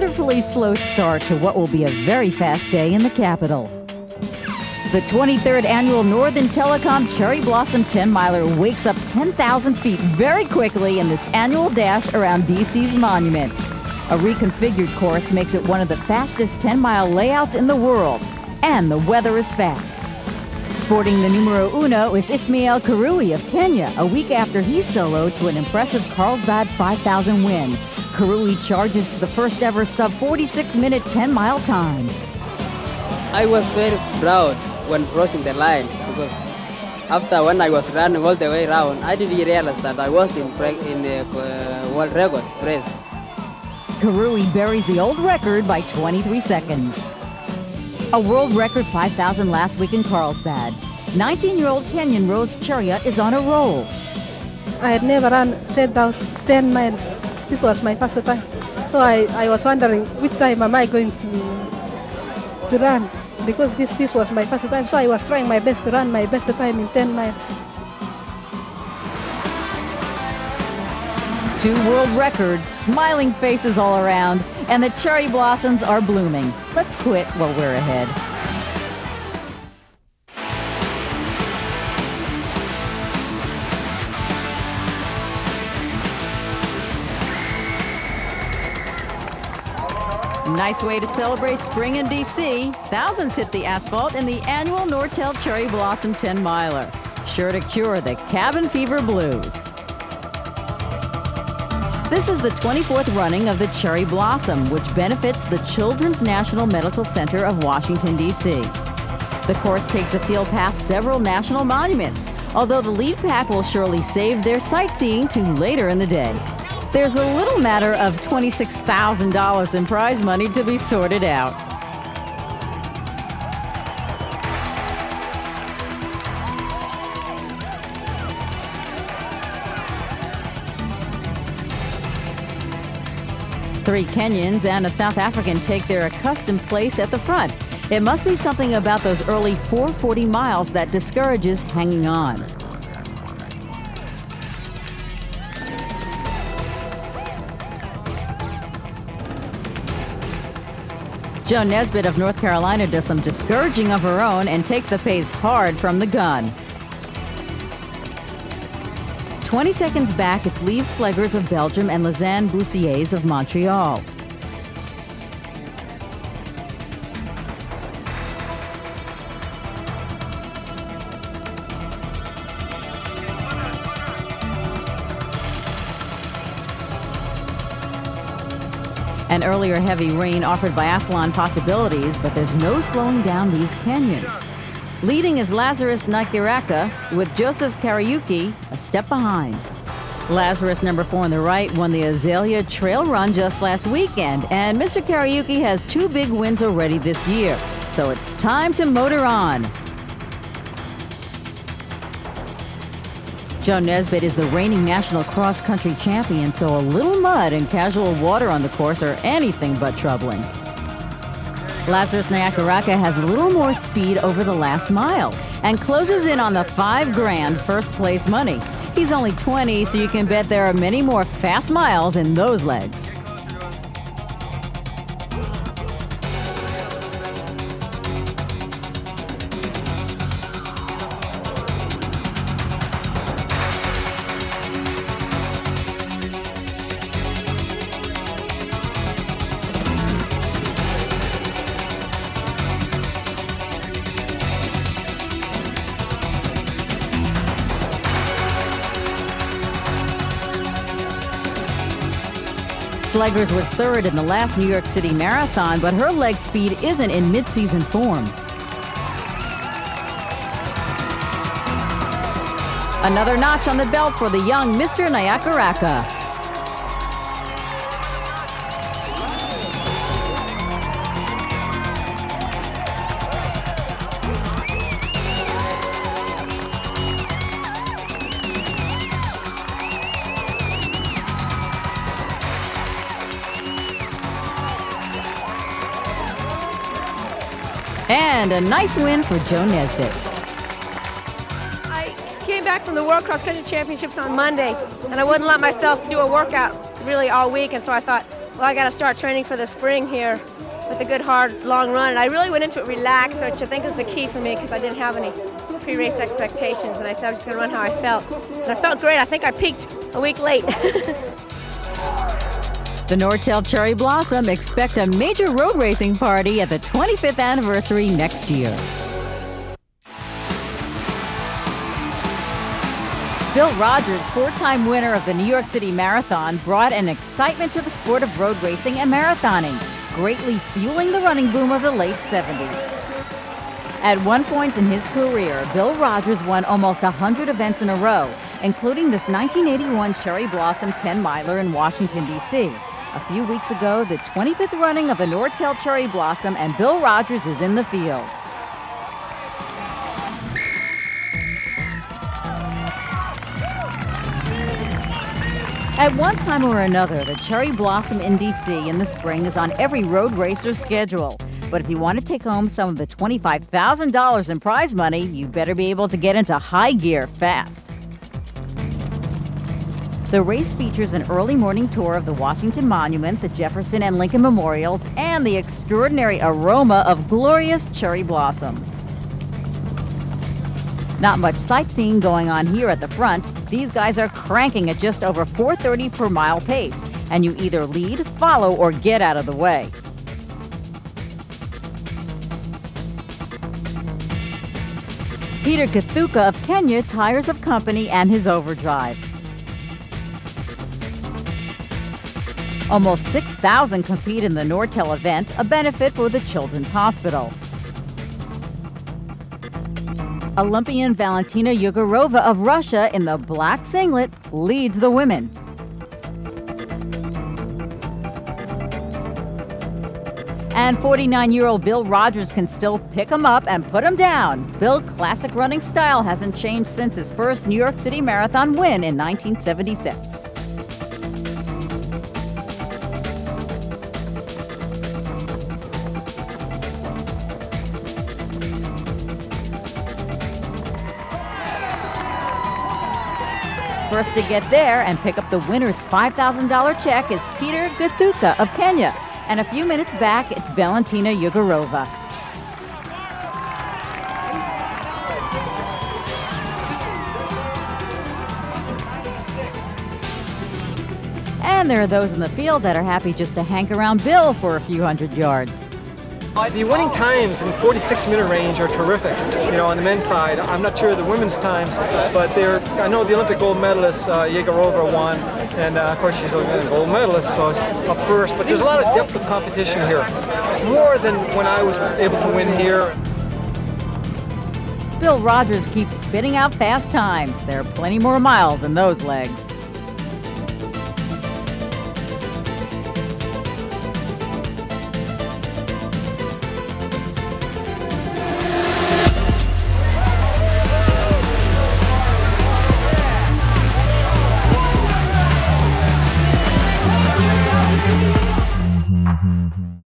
wonderfully slow start to what will be a very fast day in the capital. The 23rd annual Northern Telecom Cherry Blossom 10-miler wakes up 10,000 feet very quickly in this annual dash around DC's monuments. A reconfigured course makes it one of the fastest 10-mile layouts in the world, and the weather is fast. Sporting the numero uno is Ismael Kirui of Kenya, a week after he soloed to an impressive Carlsbad 5,000 win. Kirui charges to the first ever sub-46-minute 10-mile time. I was very proud when crossing the line because after when I was running all the way around, I didn't realize that I was in the world record race. Kirui buries the old record by 23 seconds. A world record 5,000 last week in Carlsbad. 19-year-old Kenyan Rose Cheruiyot is on a roll. I had never run 10 miles. This was my first time. So I was wondering which time am I going to run, because this was my first time. So I was trying my best to run my best time in 10 miles. 2 world records, smiling faces all around, and the cherry blossoms are blooming. Let's quit while we're ahead. Nice way to celebrate spring in DC. Thousands hit the asphalt in the annual Nortel Cherry Blossom 10-miler. Sure to cure the cabin fever blues. This is the 24th running of the Cherry Blossom, which benefits the Children's National Medical Center of Washington, D.C. The course takes the field past several national monuments, although the lead pack will surely save their sightseeing to later in the day. There's the little matter of $26,000 in prize money to be sorted out. Three Kenyans and a South African take their accustomed place at the front. It must be something about those early 440 miles that discourages hanging on. Joan Nesbit of North Carolina does some discouraging of her own and takes the pace hard from the gun. 20 seconds back, it's Lieve Sleggers of Belgium and Lisanne Boussiers of Montreal. An earlier heavy rain offered biathlon possibilities, but there's no slowing down these Kenyans. Leading is Lazarus Nyakeraka, with Joseph Kirui a step behind. Lazarus, number 4 on the right, won the Azalea Trail Run just last weekend, and Mr. Kirui has 2 big wins already this year, so it's time to motor on. Joan Nesbit is the reigning national cross-country champion, so a little mud and casual water on the course are anything but troubling. Lazarus Nyakeraka has a little more speed over the last mile and closes in on the $5,000 first place money. He's only 20, so you can bet there are many more fast miles in those legs. Sleggers was 3rd in the last New York City Marathon, but her leg speed isn't in mid-season form. Another notch on the belt for the young Mr. Nyakeraka. And a nice win for Joan Nesbit. I came back from the World Cross Country Championships on Monday, and I wouldn't let myself do a workout really all week, and so I thought, well, I got to start training for the spring here with a good, hard, long run. And I really went into it relaxed, which I think is the key for me because I didn't have any pre-race expectations. And I said I was just going to run how I felt. And I felt great. I think I peaked a week late. The Nortel Cherry Blossom expect a major road racing party at the 25th anniversary next year. Bill Rodgers, four-time winner of the New York City Marathon, brought an excitement to the sport of road racing and marathoning, greatly fueling the running boom of the late 70s. At one point in his career, Bill Rodgers won almost 100 events in a row, including this 1981 Cherry Blossom 10-miler in Washington, D.C. A few weeks ago, the 25th running of the Nortel Cherry Blossom, and Bill Rodgers is in the field. At one time or another, the Cherry Blossom in D.C. in the spring is on every road racer's schedule. But if you want to take home some of the $25,000 in prize money, you better be able to get into high gear fast. The race features an early morning tour of the Washington Monument, the Jefferson and Lincoln Memorials, and the extraordinary aroma of glorious cherry blossoms. Not much sightseeing going on here at the front. These guys are cranking at just over 4:30 per mile pace, and you either lead, follow, or get out of the way. Peter Githuka of Kenya tires of company and his overdrive. Almost 6,000 compete in the Nortel event, a benefit for the Children's Hospital. Olympian Valentina Yegorova of Russia in the black singlet leads the women. And 49-year-old Bill Rodgers can still pick him up and put him down. Bill's classic running style hasn't changed since his first New York City Marathon win in 1976. First to get there and pick up the winner's $5,000 check is Peter Githuka of Kenya. And a few minutes back, it's Valentina Yegorova. And there are those in the field that are happy just to hank around Bill for a few hundred yards. The winning times in 46-minute range are terrific. You know, on the men's side, I'm not sure the women's times, but I know the Olympic gold medalist Yegorova won, and of course she's a gold medalist, so up first. But there's a lot of depth of competition here, more than when I was able to win here. Bill Rodgers keeps spitting out fast times. There are plenty more miles in those legs.